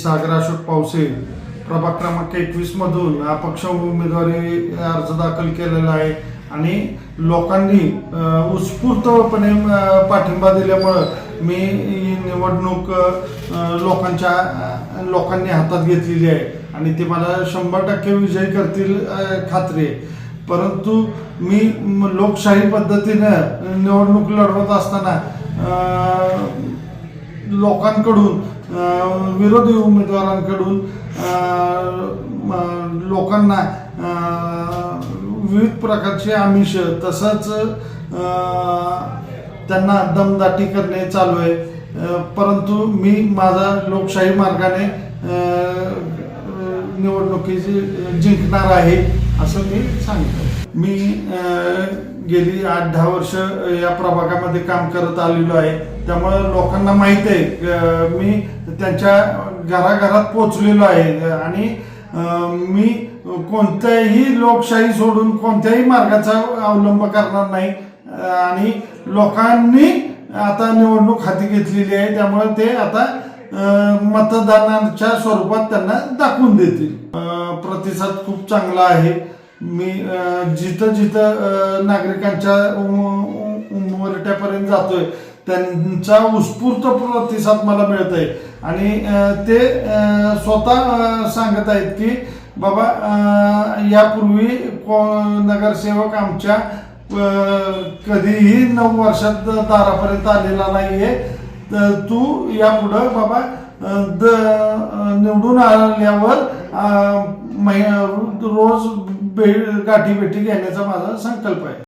सागर अशोक पावसे प्रभाग क्रमांक 21 मधून अपक्ष उमेदवारी अर्ज दाखल केलेला आहे आणि लोकांनी उत्स्फूर्तपणे पाठिंबा दिल्यामुळं मी ही निवडणूक लोकांनी हातात घेतलेली आहे आणि ते मला 100% विजयी करतील खात्री आहे. परंतु मी लोकशाही पद्धतीनं निवडणूक लढवत असताना लोकांकडून विरोधी उमेदवारांकडून लोकांना विविध प्रकारचे आमिष तसंच त्यांना दमदाटी करणे चालू आहे. परंतु मी माझा लोकशाही मार्गाने निवडणुकीची जिंकणार आहे असं मी सांगितलं. मी गेली 8-10 वर्ष या प्रभागामध्ये काम करत आलेलो आहे, त्यामुळे लोकांना माहीत आहे. मी त्यांच्या घराघरात पोचलेलो आहे आणि मी कोणत्याही लोकशाही सोडून कोणत्याही मार्गाचा अवलंब करणार नाही आणि लोकांनी आता निवडणूक हाती घेतलेली आहे, त्यामुळे ते आता मतदानाच्या स्वरूपात त्यांना दाखवून देतील. प्रतिसाद खूप चांगला आहे. मी जिथं जिथं नागरिकांच्या उंबरठ्यापर्यंत जातोय त्यांचा उत्स्फूर्त प्रतिसाद मला मिळत आहे आणि ते स्वतः सांगत आहेत की बाबा यापूर्वी नगरसेवक आमच्या कधीही 9 वर्षात दारापर्यंत आलेला नाहीये, तर तू यापुढं बाबा निवडून आल्यावर रोज गाठी भेटी घेण्याचा माझा संकल्प आहे.